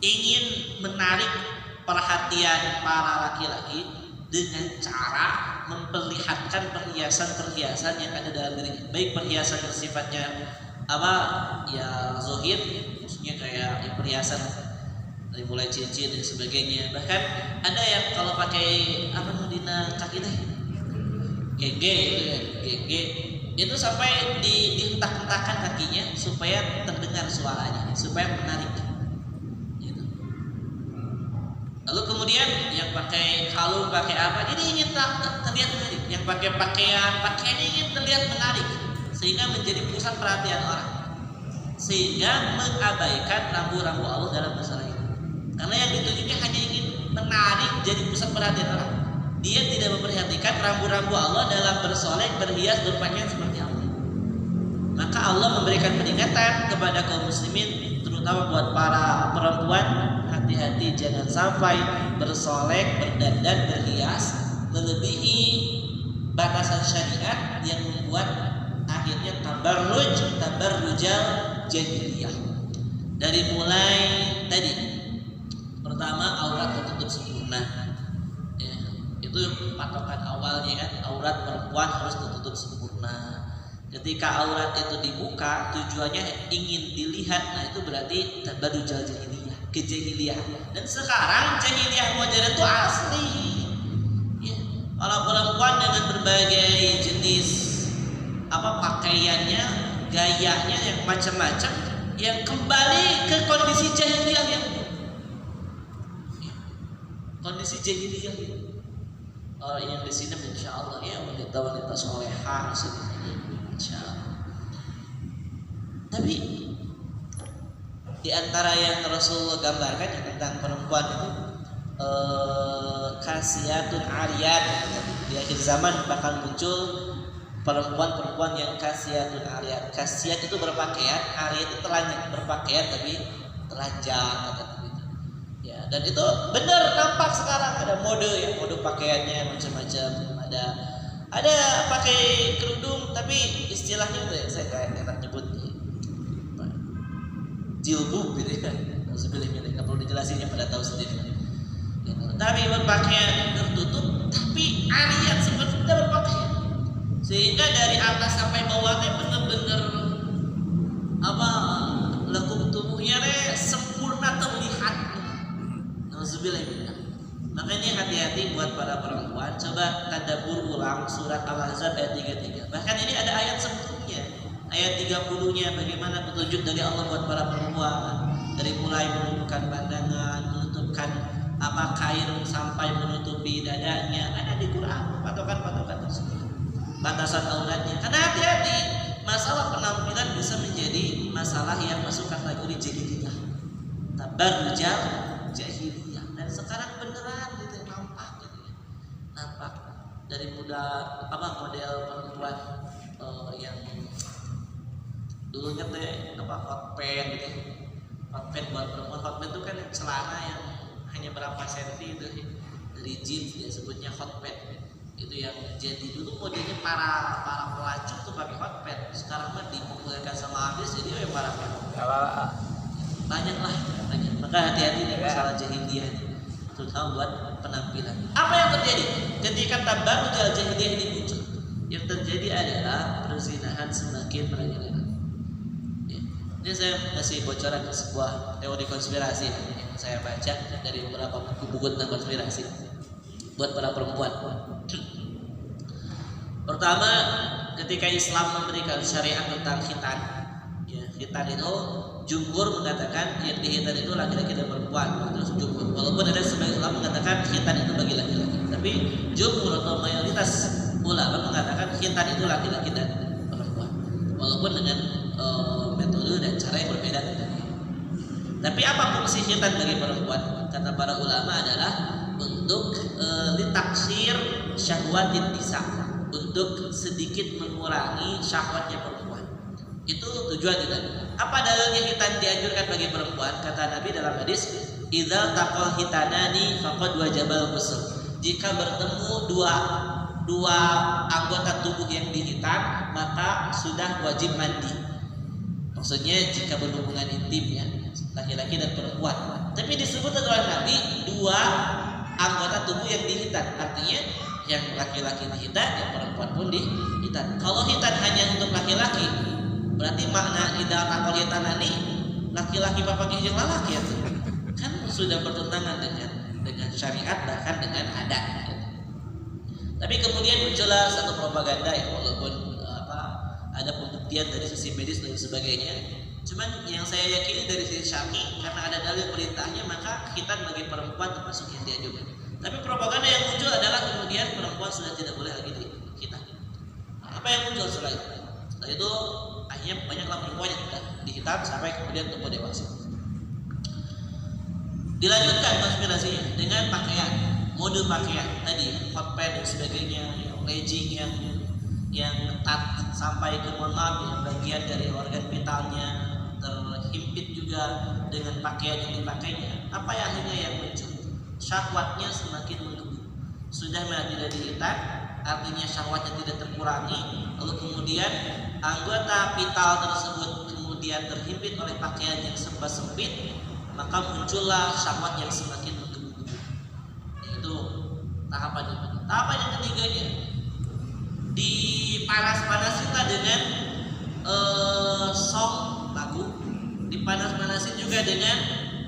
ingin menarik perhatian para laki-laki dengan cara memperlihatkan perhiasan-perhiasan yang ada dalam dirinya, baik perhiasan yang sifatnya apa ya zohir, maksudnya kayak ya, perhiasan dari mulai cincin dan sebagainya. Bahkan ada yang kalau pakai apa dina kaki teh GG gitu ya, GG itu sampai dihentak-hentakan kakinya supaya terdengar suaranya, supaya menarik gitu. Lalu kemudian yang pakai kalung, pakai apa, jadi ingin terlihat menarik. Yang pakai pakaiannya ingin terlihat menarik, sehingga menjadi pusat perhatian orang, sehingga mengabaikan rambu-rambu Allah dalam masalah ini. Karena yang ditujunya hanya ingin menarik, jadi pusat perhatian orang. Dia tidak memperhatikan rambu-rambu Allah dalam bersolek, berhias, berpakaian seperti Allah. Maka Allah memberikan peringatan kepada kaum muslimin, terutama buat para perempuan, hati-hati jangan sampai bersolek, berdandan, berhias melebihi batasan syariat yang membuat akhirnya tabarrujal jahiliyah. Dari mulai tadi, pertama aurat tertutup sempurna. Itu patokan awalnya kan, aurat perempuan harus tertutup sempurna. Ketika aurat itu dibuka, tujuannya ingin dilihat, nah itu berarti tabarrujal jahiliyah, kejahiliah. Dan sekarang jahiliyah modern itu asli. Ya, kalau perempuan dengan berbagai jenis apa pakaiannya, gayanya yang macam-macam, yang kembali ke kondisi jahiliyah yang kondisi jahiliyah. Orang yang di sini insya Allah ya wanita-wanita solehah insya Allah. Tapi di antara yang Rasulullah gambarkan ya, tentang perempuan itu kasiyatun ariyat. Di akhir zaman bakal muncul perempuan-perempuan yang kasiyatun ariyat. Kasiyat itu berpakaian, ariyat itu telanjang, berpakaian tapi telanjang kata. Ya, dan itu benar nampak sekarang ada mode ya, mode pakaiannya macam-macam. Ada pakai kerudung tapi istilahnya tuh ya, saya kayak enak nyebut jilbab gitu ya. Sebenarnya nggak perlu dijelasin, pada tahu sendiri. Ya, tapi berpakaian tertutup tapi ariyat seperti kita berpakaian, sehingga dari atas sampai bawahnya benar-benar apa lekuk tubuhnya sempurna terlihat. Makanya hati-hati buat para perempuan. Coba tadabbur ulang surat Al-Ahzab ayat 33. Bahkan ini ada ayat sebelumnya, ayat 30-nya, bagaimana petunjuk dari Allah buat para perempuan, dari mulai menundukkan pandangan, menutupkan apa kain sampai menutupi dadanya. Ada di Quran patokan-patokan tersebut, batasan auratnya. Karena hati-hati, masalah penampilan bisa menjadi masalah yang masuk kategori jahiliyah, tabarrujal jahiliyah. Dan sekarang beneran gitu nampak gitu ya. Nampak dari muda apa model perempuan yang dulunya teh apa hot pant gitu. Hot pant buat perempuan, hot pant itu kan celana yang hanya berapa senti itu dari jeans, dia sebutnya hot pant. Itu yang jadi dulu modelnya para pelacur tuh pakai hot pant. Sekarang mah dipopulerkan sama artis, jadi yang para banyak lah banyak. Maka hati-hati dengan masalah jahiliyah, terutama buat penampilan. Apa yang terjadi ketika tabarrujal jahiliyah ini muncul? Yang terjadi adalah perzinahan semakin merajalela. Ya. Ini saya kasih bocoran ke sebuah teori konspirasi yang saya baca dari beberapa buku-buku tentang konspirasi buat para perempuan. Pertama, ketika Islam memberikan syariat tentang khitan, ya, khitan itu jumhur mengatakan yang dihitan itu laki-laki dan perempuan. Terus jumhur, walaupun ada sebagian ulama mengatakan khitan itu bagi laki-laki, tapi jumhur atau mayoritas ulama mengatakan khitan itu laki-laki dan perempuan, walaupun dengan metode dan cara yang berbeda tentunya. Tapi apa fungsi khitan bagi perempuan? Kata para ulama adalah untuk litaksir syahwatin nisa, untuk sedikit mengurangi syahwatnya perempuan. Itu tujuan kita. Apa dalilnya khitan dianjurkan bagi perempuan? Kata Nabi dalam hadis, "Idzal taqal khitanani faqad wajabal ghusl." Jika bertemu dua anggota tubuh yang dihitan, maka sudah wajib mandi. Maksudnya jika berhubungan intim ya, laki-laki dan perempuan. Tapi disebut oleh Nabi dua anggota tubuh yang dihitan. Artinya yang laki-laki dihitan, yang perempuan pun dihitan. Kalau hitan hanya untuk laki-laki, Berarti makna idal takoliatan ini laki-laki pakai jeung lalaki ya tuh. Kan sudah bertentangan dengan syariat bahkan dengan adat. Gitu. Tapi kemudian muncullah satu propaganda ya, walaupun ada pembuktian dari sisi medis dan sebagainya. Cuman yang saya yakini dari sisi syar'i karena ada dalil perintahnya maka khitan bagi perempuan termasuk yang dianjurkan. Tapi propaganda yang muncul adalah kemudian perempuan sudah tidak boleh lagi dikhitan. Apa yang muncul setelah itu? Setelah itu akhirnya banyaklah perempuan yang dihitam sampai kemudian tumbuh dewasa. Dilanjutkan konspirasinya dengan pakaian, mode pakaian tadi, hot pants dan sebagainya, legging yang ketat sampai ke mohon maaf yang bagian dari organ vitalnya terhimpit juga dengan pakaian yang dipakainya. Apa yang akhirnya yang muncul? Syahwatnya semakin menggebu. Sudah tidak dihitan, artinya syahwatnya tidak terkurangi. Lalu kemudian anggota vital tersebut kemudian terhimpit oleh pakaian yang serba sempit, maka muncullah syahwat yang semakin menggebu-gebu. Itu tahapan yang kedua. Tahapan yang ketiganya dipanas-panasin dengan song lagu, dipanas-panasin juga dengan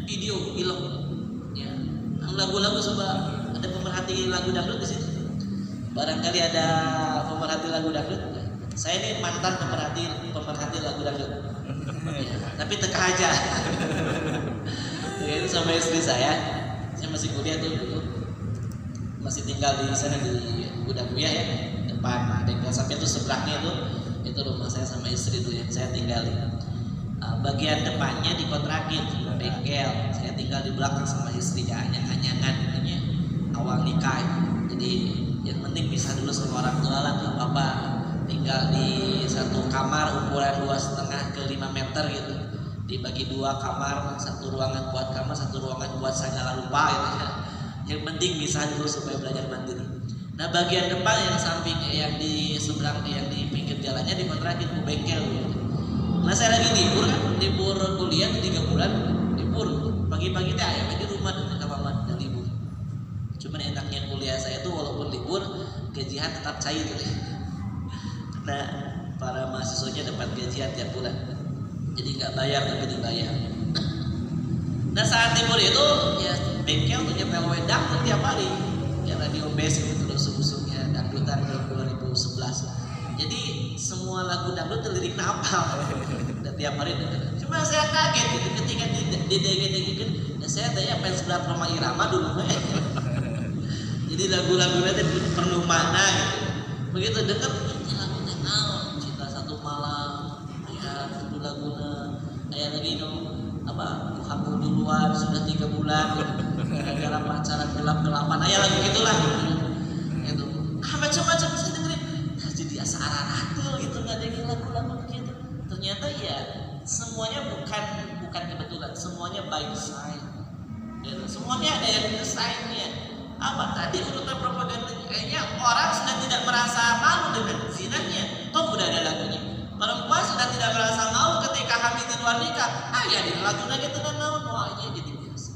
video film. Ya, lagu-lagu coba ada pemerhati lagu dangdut di sini. Barangkali ada pemerhati lagu dangdut. Saya ini mantan pemerhati lagu dangdut. Ya, tapi teka aja. Ya, itu sama istri saya masih kuliah tuh dulu, masih tinggal di sana di Gudang Buya ya, depan bengkel sapi itu sebelahnya itu rumah saya sama istri itu yang saya tinggali. Bagian depannya dikontrakin bengkel, saya tinggal di belakang sama istri, anyang-anyangan namanya awal nikah. Jadi yang penting bisa dulu sama orang tua lah, nggak apa-apa. Tinggal di satu kamar ukuran 2,5 ke 5 meter gitu, dibagi 2 kamar, satu ruangan buat kamar, satu ruangan buat segala rupa gitu ya. Yang penting bisa dulu supaya belajar mandiri. Nah bagian depan yang samping yang di seberang yang di pinggir jalannya dikontrakin ke bengkel gitu. Nah saya lagi libur kuliah 3 bulan, libur pagi-pagi teh ayam di rumah dan kamar dan libur. Cuman enaknya kuliah saya tuh walaupun libur gajian tetap cair gitu ya. Nah para mahasiswanya dapat gajian tiap bulan, jadi nggak bayar tapi dibayar. Nah saat libur itu ya bengkel tuh nyetel wedang tuh tiap hari ya, radio base itu terus subuh-subuhnya dangdutan 2011. Jadi semua lagu dangdut terlirik hafal dan tiap hari dengar. Cuma saya kaget gitu ketika didengar ya saya tanya fans berat Roma Irama dulu jadi lagu-lagunya itu penuh makna gitu. Begitu dengar lagunya Cinta Satu Malam ya itu lagunya kayak lagi apa aku duluan sudah 3 bulan gara-gara pacaran gelap-gelapan lagu gitulah gitu. Macam-macam saya dengerin jadi asa arah gitu nggak dengerin lagu-lagu begitu. Ternyata ya semuanya bukan kebetulan, semuanya by design gitu. Semuanya ada yang desainnya. Apa tadi urutan propagandanya kayaknya orang sudah tidak merasa malu dengan zinanya, toh udah ada lagunya. Perempuan sudah tidak merasa malu ketika hamil di luar nikah, ya di lagunya gitu dan namanya jadi biasa.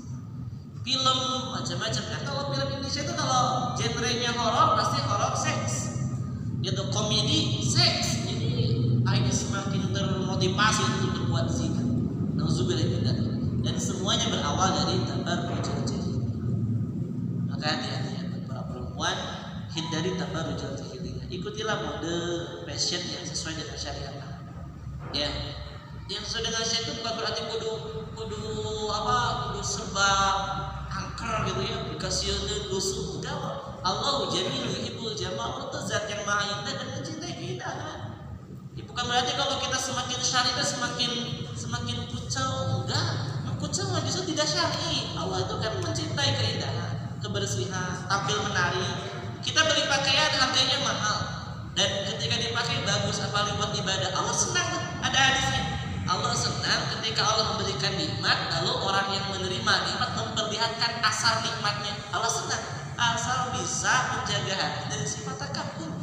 Film macam-macam kan, kalau film Indonesia itu kalau genrenya horor pasti horor seks, gitu, komedi seks. Jadi ini semakin termotivasi untuk berbuat zina. Nauzubillah. Dan semuanya berawal dari tabarruj. Maka hati-hati para perempuan, hindari tabarrujul jahiliyah. Ikutilah mode fashion yang sesuai dengan syariat. Ya, yang sesuai dengan syariat itu bukan berarti kudu serba angker gitu ya, dikasih lusuh. Enggak. Allahu jamil yuhibbul jamal, itu zat yang maha indah dan mencintai keindahan. Ya, bukan berarti kalau kita semakin syariat semakin kucel, enggak. Kucel justru tidak syar'i. Allah itu kan mencintai keindahan, kebersihan, tampil menarik. Kita beli pakaian harganya mahal dan ketika dipakai bagus apalagi buat ibadah, Allah senang. Ada hadisnya, Allah senang ketika Allah memberikan nikmat lalu orang yang menerima nikmat memperlihatkan asal nikmatnya. Allah senang asal bisa menjaga hati dari sifat takabur,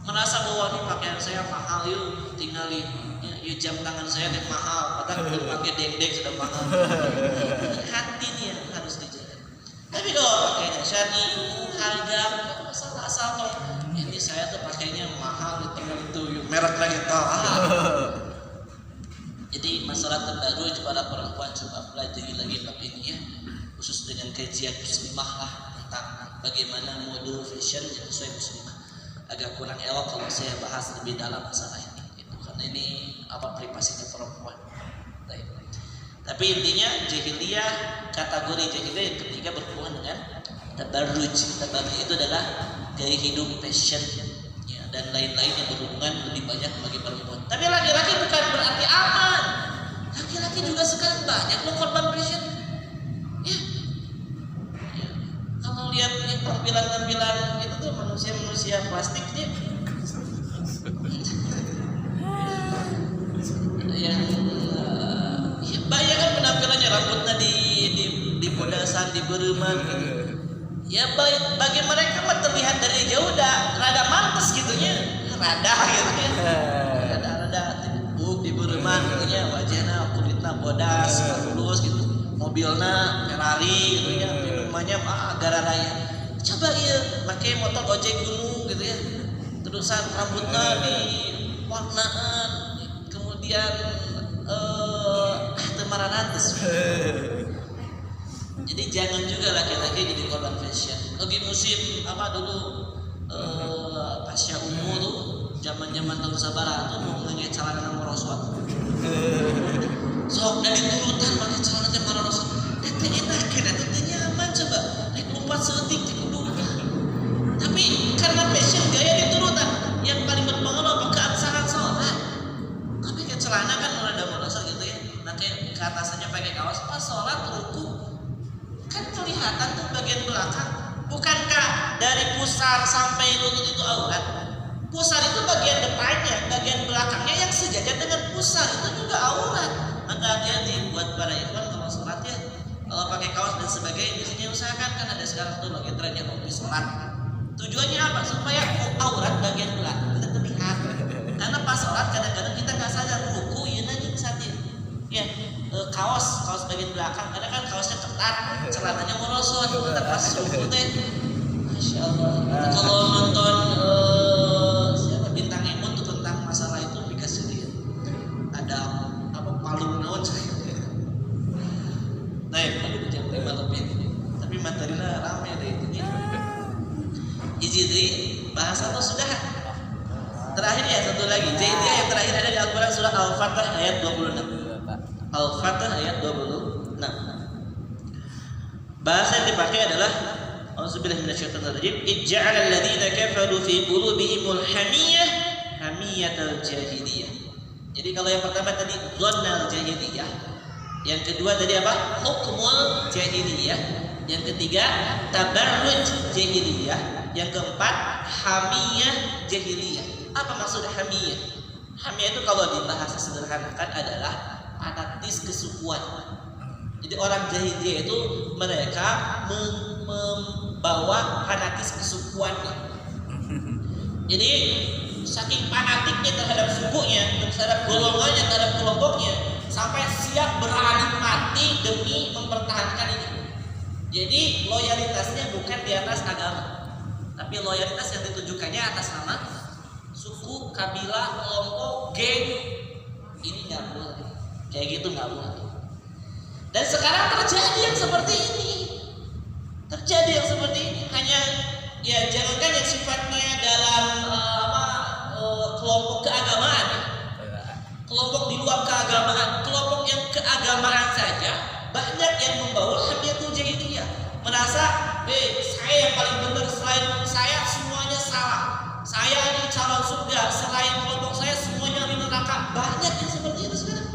merasa bahwa ini pakaian saya mahal, yuk tinggalin ya, jam tangan saya deh mahal, padahal pakai dendeng sudah mahal. Hati ini yang harus dijaga. Tapi kalau pakainya syar'i, harga asal-asal toh. Ini saya tuh pakainya mahal, tinggal itu merek lagi toh. Jadi masalah tabarruj para perempuan coba pelajari lagi bab ini ya, khusus dengan kajian muslimah lah tentang bagaimana mode fashion yang sesuai muslimah. Agak kurang elok kalau saya bahas lebih dalam masalah ini gitu. Karena ini privasinya perempuan. Baik. Tapi intinya jahiliyah, kategori jahiliyah yang ketiga berhubungan dengan tabarruj. Tabarruj itu adalah gaya hidup fashion ya, dan lain-lain yang berhubungan lebih banyak bagi perempuan. Tapi laki-laki bukan berarti aman. Laki-laki juga sekarang banyak loh korban fashion. Ya. Ya. Kalau lihat tampilan-tampilan itu tuh manusia-manusia plastiknya yang ya bayangkan penampilannya, rambutnya di bodasan, di bereman gitu. Ya bagi mereka mah terlihat dari jauh rada mantes gitunya, rada gitu ya, rada tibuk di bereman gitunya, wajahnya kulitnya bodas, mulus gitu, mobilnya Ferrari gitu ya, minumannya gara raya. Coba iya pakai motor ojek gunung gitu ya, terusan rambutnya di warnaan, kemudian temararantes. Jadi jangan juga laki-laki jadi korban fashion. Lagi musim dulu pasca ungu tuh, zaman-zaman tahun sabaraha tuh mau ngeliat celana merosot. Sok dari turutan pakai celana merosot. Teh enakeun atuh teh nyaman coba. Rek lompat seutik teh kudu. Tapi karena fashion gaya diturutan, yang paling berpengaruh keabsahan sholat. Tapi ke celana kan rada merosot gitu ya. Nah kayak ke atasannya pakai kaos pas sholat ruku. Kan kelihatan tuh bagian belakang. Bukankah dari pusar sampai lutut itu aurat? Pusar itu bagian depannya, bagian belakangnya yang sejajar dengan pusar itu juga aurat. Maka hati-hati buat para ikhwan kalau sholat ya, kalau pakai kaos dan sebagainya, biasanya usahakan, kan ada sekarang tuh lagi tren yang mau sholat. Tujuannya apa? Supaya aurat bagian belakang tidak terlihat. Karena pas sholat kadang-kadang kita nggak sadar ruku ya nanti saatnya. Ya kaos bagian belakang, karena kan kaosnya ketat, celananya merosot, kita pas ruku teh, masya Allah. Kalau nonton siapa bintang Emon tuh tentang masalah itu dikasih lihat, ada malu naon saya. Nah, pada jam 5 lebih, tapi materinya rame deh ini. Jadi bahasa atau sudah? Terakhir ya satu lagi. Jadi yang terakhir ada di Al-Quran surah Al-Fatah ayat 26. Al-Fatah ayat 26. Bahasa yang dipakai adalah Auzubillahi minasyaitonir rajim. Ij'alal ladzina kafaru fi qulubihimul hamiyah hamiyatal jahiliyah. Jadi kalau yang pertama tadi dhannal jahiliyah, yang kedua tadi apa? Hukmul jahiliyah, yang ketiga tabarruj jahiliyah, yang keempat hamiyah jahiliyah. Apa maksud hamiyah? Hamiyah itu kalau dibahasa sederhanakan adalah fanatis kesukuan. Jadi orang jahiliyah itu mereka membawa fanatis kesukuannya. Jadi saking fanatiknya terhadap sukunya, terhadap golongannya, terhadap kelompoknya, sampai siap berani mati demi mempertahankan ini. Jadi loyalitasnya bukan di atas agama, tapi loyalitas yang ditujukannya atas nama suku, kabilah, kelompok, geng. Ini nggak boleh. Kayak gitu nggak boleh. Dan sekarang terjadi yang seperti ini. Hanya ya jangankan yang sifatnya dalam kelompok keagamaan, kelompok di luar keagamaan, kelompok yang keagamaan saja banyak yang membawa hamiyatul jahiliyah. Merasa, saya yang paling benar, selain saya semuanya salah. Saya ini calon surga, selain kelompok saya semuanya di neraka. Banyak yang seperti itu sekarang.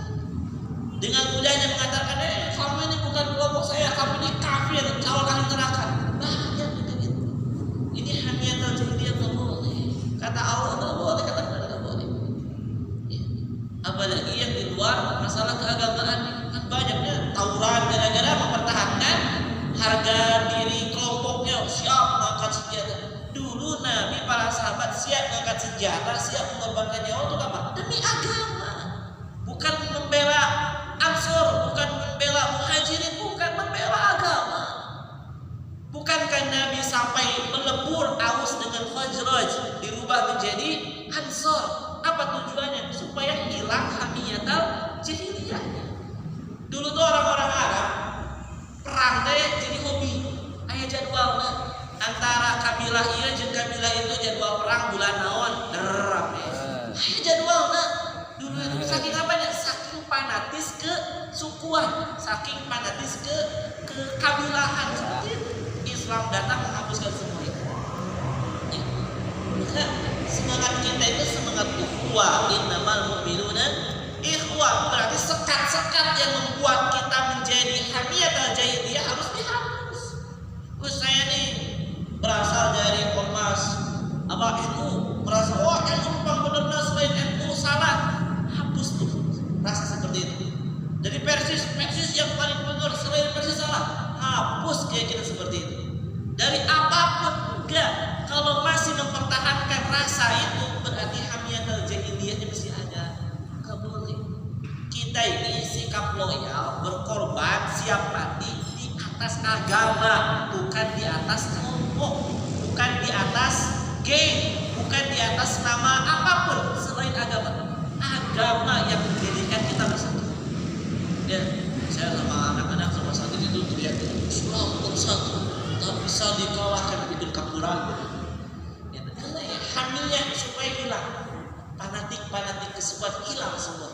Dengan mudahnya mengatakan, kamu ini bukan kelompok saya, kamu ini kafir, calon ahli neraka. Banyak begitu. Ini hamiyatul jahiliyah nggak boleh. Kata Allah nggak boleh, kata mereka nggak boleh. Ya. Apalagi yang di luar masalah keagamaan, kan banyaknya tawuran gara-gara mempertahankan harga diri kelompoknya, siap mengangkat senjata. Dulu Nabi, para sahabat siap mengangkat senjata, siap mengorbankan nyawa untuk apa? Demi agama. Bukan membela Ansor, bukan membela Muhajirin, bukan membela agama. Bukankah Nabi sampai melebur Aus dengan Khazraj dirubah menjadi Ansor? Apa tujuannya? Supaya hilang hamiyatul jahiliyah. Dulu tuh orang-orang Arab perang teh jadi hobi. Aya jadwalna antara kabilah ieu jeung kabilah itu jadwal perang bulan naon derap. Aya jadwalna. Dulu itu saking apanya? Saking fanatis ke sukuan, saking fanatis ke kabilahan seperti itu. Islam datang menghapuskan semua itu. Ya. Maka semangat kita itu semangat ukhuwah, innamal mu'minuna ikhwah. Berarti sekat-sekat yang membuat kita menjadi hamiyat al-jahiliyah harus dihapus. Terus saya nih berasal dari ormas apa NU, merasa wah NU bang bener selain NU salah, hapus tuh rasa seperti itu. Jadi Persis yang paling benar, selain Persis salah, hapus keyakinan seperti itu. Dari apapun enggak, kalau masih mempertahankan rasa itu berarti hamiyat al-jahiliyahnya masih ada. Enggak boleh. Kita ini sikap loyal, berkorban, siap mati di atas agama, bukan di atas kelompok, bukan di atas geng, bukan di atas nama apapun selain agama. Agama yang menjadikan kita bersatu. Ya, saya sama anak-anak sama satu itu teriak Islam bersatu, tak bisa dikalahkan bikin kapuran. Ya, karena ya hamilnya supaya hilang, fanatik kesukuan hilang semua.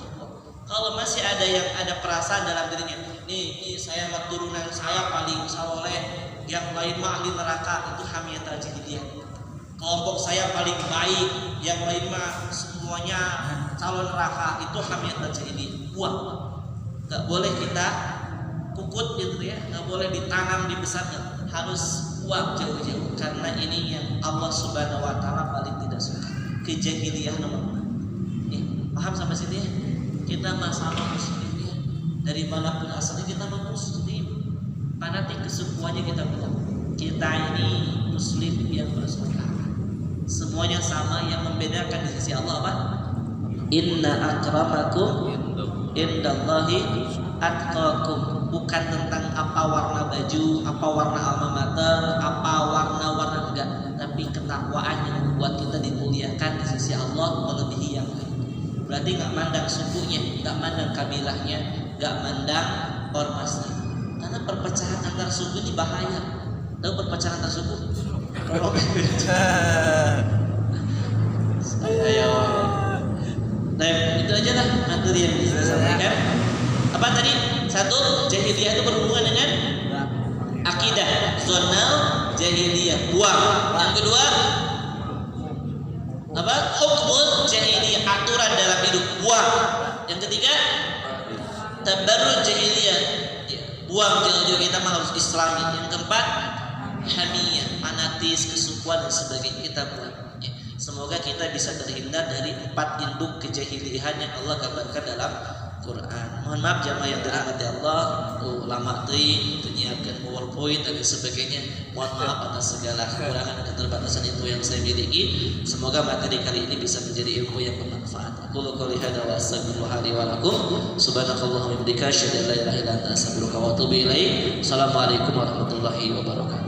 Kalau masih ada yang ada perasaan dalam dirinya, nih saya mah turunan saya paling saleh, yang lain mah ahli neraka, itu hamiyat al-jahiliyah. Kelompok saya paling baik, yang lain mah semuanya calon neraka, itu hamiyat al-jahiliyah. Buang. Gak boleh kita kukut gitu ya, gak boleh ditanam, dibesarkan, harus buang jauh-jauh, karena ini yang Allah Subhanahu Wa Taala paling tidak suka, kejahiliyah nomor 1. Paham sampai sini ya? Kita sama muslim ya, dari manapun asalnya kita muslim, fanatik kesukuannya kita buang. Kita ini muslim yang bersaudara, semuanya sama. Yang membedakan di sisi Allah apa? Inna akramakum indallahi atqakum. Bukan tentang apa warna baju, apa warna alma mater, apa warna enggak, tapi ketakwaan yang membuat kita dimuliakan di sisi Allah melebihi yang lain. Berarti nggak mandang sukunya, nggak mandang kabilahnya, nggak mandang ormasnya. Karena perpecahan antar suku ini bahaya. Tahu perpecahan antar suku? Ayo. Nah, itu aja lah materi yang bisa disampaikan. Apa tadi? Satu, jahiliyah itu berhubungan dengan akidah, zonal jahiliyah, buang. Yang kedua, apa? Hukmul jahiliyah, aturan dalam hidup, buang. Yang ketiga, tabarruj jahiliyah, buang jauh-jauh, kita mah harus islami. Yang keempat, hamiyah, fanatis, kesukuan dan sebagainya, kita buang. Semoga kita bisa terhindar dari 4 induk kejahilihan yang Allah gambarkan dalam Quran. Mohon maaf jamaah yang dirahmati Allah, ulama teuing menyiapkan PowerPoint dan sebagainya. Mohon maaf atas segala kekurangan dan keterbatasan itu yang saya miliki. Semoga materi kali ini bisa menjadi ilmu yang bermanfaat. Aqulu qouli hadza wa astaghfirullaha li wa lakum. Subhanakallahumma wa bihamdika asyhadu an la ilaha illa anta astaghfiruka wa atubu ilaik. Assalamualaikum warahmatullahi wabarakatuh.